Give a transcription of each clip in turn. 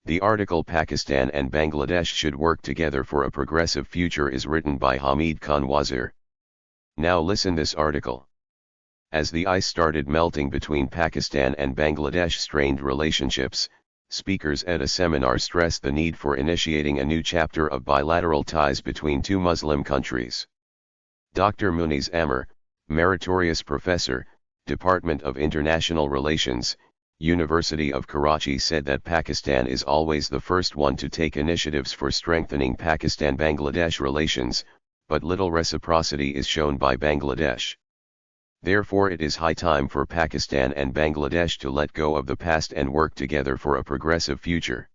The article Pakistan and Bangladesh should work together for a progressive future is written by Hamid Khan Wazir. Now listen this article. As the ice started melting between Pakistan and Bangladesh strained relationships, speakers at a seminar stressed the need for initiating a new chapter of bilateral ties between two Muslim countries. Dr. Muniz Amir, Meritorious Professor, Department of International Relations, University of Karachi said that Pakistan is always the first one to take initiatives for strengthening Pakistan-Bangladesh relations, but little reciprocity is shown by Bangladesh. Therefore it is high time for Pakistan and Bangladesh to let go of the past and work together for a progressive future.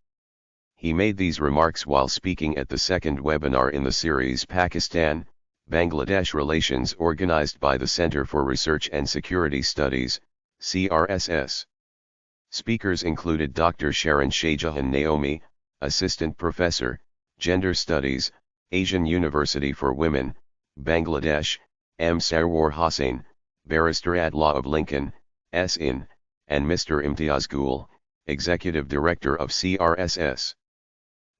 He made these remarks while speaking at the second webinar in the series Pakistan-Bangladesh Relations organized by the Center for Research and Security Studies, CRSS. Speakers included Dr. Sharon Shahjahan Naomi, Assistant Professor, Gender Studies, Asian University for Women, Bangladesh, M. Sarwar Hossain, Barrister at Law of Lincoln, S.In., and Mr. Imtiaz Gul, Executive Director of CRSS.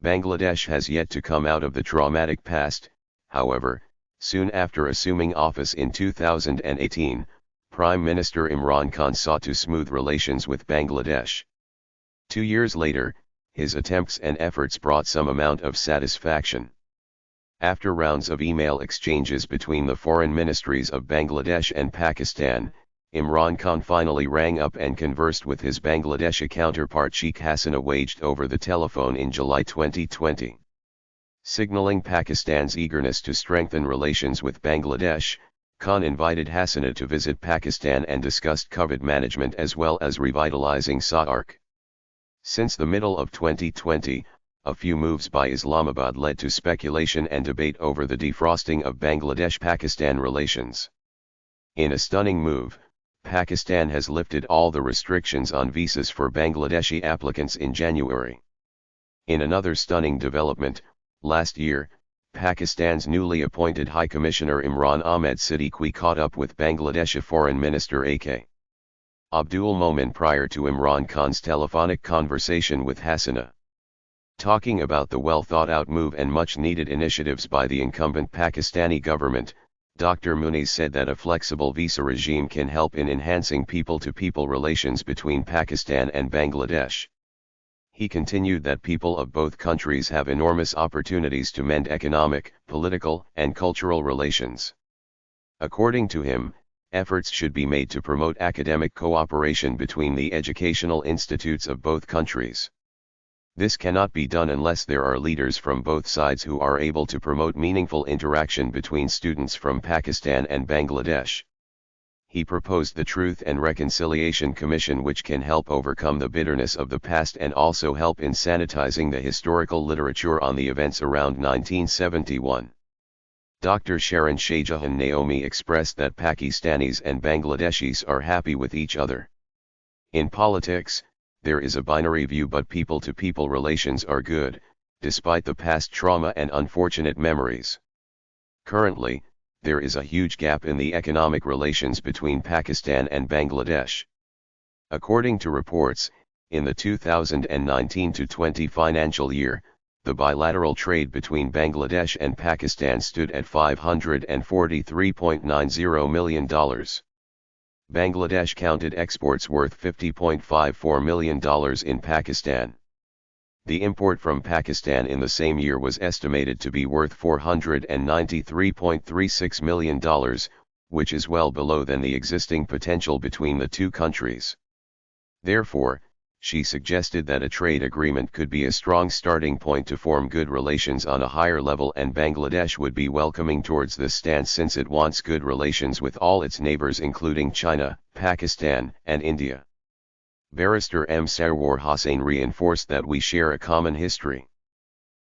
Bangladesh has yet to come out of the traumatic past, however, soon after assuming office in 2018, Prime Minister Imran Khan sought to smooth relations with Bangladesh. 2 years later, his attempts and efforts brought some amount of satisfaction. After rounds of email exchanges between the foreign ministries of Bangladesh and Pakistan, Imran Khan finally rang up and conversed with his Bangladeshi counterpart Sheikh Hasina waged over the telephone in July 2020. Signaling Pakistan's eagerness to strengthen relations with Bangladesh, Khan invited Hasina to visit Pakistan and discussed COVID management as well as revitalizing SAARC. Since the middle of 2020, a few moves by Islamabad led to speculation and debate over the defrosting of Bangladesh-Pakistan relations. In a stunning move, Pakistan has lifted all the restrictions on visas for Bangladeshi applicants in January. In another stunning development, last year, Pakistan's newly appointed High Commissioner Imran Ahmed Siddiqui caught up with Bangladeshi Foreign Minister A.K. Abdul Momen prior to Imran Khan's telephonic conversation with Hasina. Talking about the well-thought-out move and much-needed initiatives by the incumbent Pakistani government, Dr. Muniz said that a flexible visa regime can help in enhancing people-to-people relations between Pakistan and Bangladesh. He continued that people of both countries have enormous opportunities to mend economic, political, and cultural relations. According to him, efforts should be made to promote academic cooperation between the educational institutes of both countries. This cannot be done unless there are leaders from both sides who are able to promote meaningful interaction between students from Pakistan and Bangladesh. He proposed the Truth and Reconciliation Commission, which can help overcome the bitterness of the past and also help in sanitizing the historical literature on the events around 1971. Dr. Sharon Shahjahan Naomi expressed that Pakistanis and Bangladeshis are happy with each other. In politics, there is a binary view, but people-to-people relations are good, despite the past trauma and unfortunate memories. Currently, there is a huge gap in the economic relations between Pakistan and Bangladesh. According to reports, in the 2019-20 financial year, the bilateral trade between Bangladesh and Pakistan stood at $543.90 million. Bangladesh counted exports worth $50.54 million in Pakistan. The import from Pakistan in the same year was estimated to be worth $493.36 million, which is well below than the existing potential between the two countries. Therefore, she suggested that a trade agreement could be a strong starting point to form good relations on a higher level, and Bangladesh would be welcoming towards this stance since it wants good relations with all its neighbors including China, Pakistan, and India. Barrister M. Sarwar Hossain reinforced that we share a common history.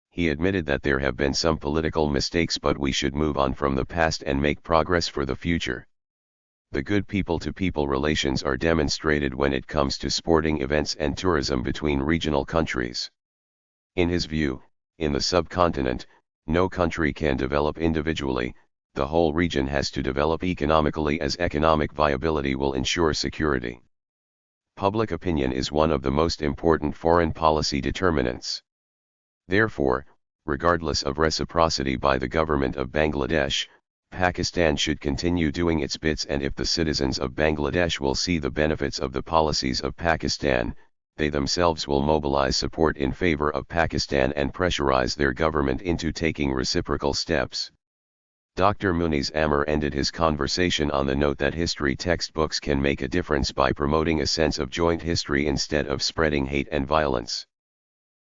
He admitted that there have been some political mistakes, but we should move on from the past and make progress for the future. The good people-to-people relations are demonstrated when it comes to sporting events and tourism between regional countries. In his view, in the subcontinent, no country can develop individually, the whole region has to develop economically, as economic viability will ensure security. Public opinion is one of the most important foreign policy determinants. Therefore, regardless of reciprocity by the government of Bangladesh, Pakistan should continue doing its bits, and if the citizens of Bangladesh will see the benefits of the policies of Pakistan, they themselves will mobilize support in favor of Pakistan and pressurize their government into taking reciprocal steps. Dr. Muniz Amir ended his conversation on the note that history textbooks can make a difference by promoting a sense of joint history instead of spreading hate and violence.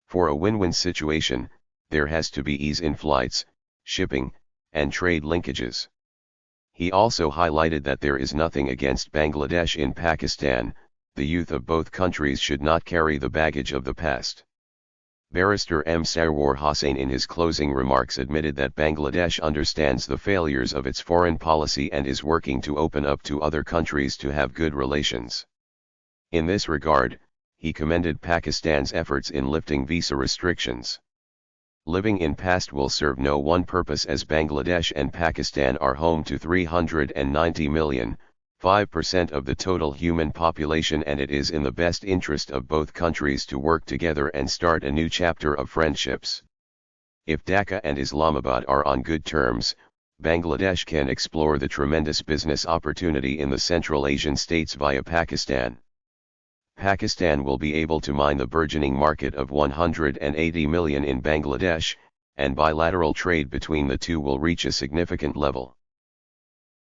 For a win-win situation, there has to be ease in flights, shipping, and trade linkages. He also highlighted that there is nothing against Bangladesh in Pakistan. The youth of both countries should not carry the baggage of the past. Barrister M. Sarwar Hossain in his closing remarks admitted that Bangladesh understands the failures of its foreign policy and is working to open up to other countries to have good relations. In this regard, he commended Pakistan's efforts in lifting visa restrictions. Living in past will serve no one purpose, as Bangladesh and Pakistan are home to 390 million, 5% of the total human population, and it is in the best interest of both countries to work together and start a new chapter of friendships. If Dhaka and Islamabad are on good terms, Bangladesh can explore the tremendous business opportunity in the Central Asian states via Pakistan. Pakistan will be able to mine the burgeoning market of 180 million in Bangladesh, and bilateral trade between the two will reach a significant level.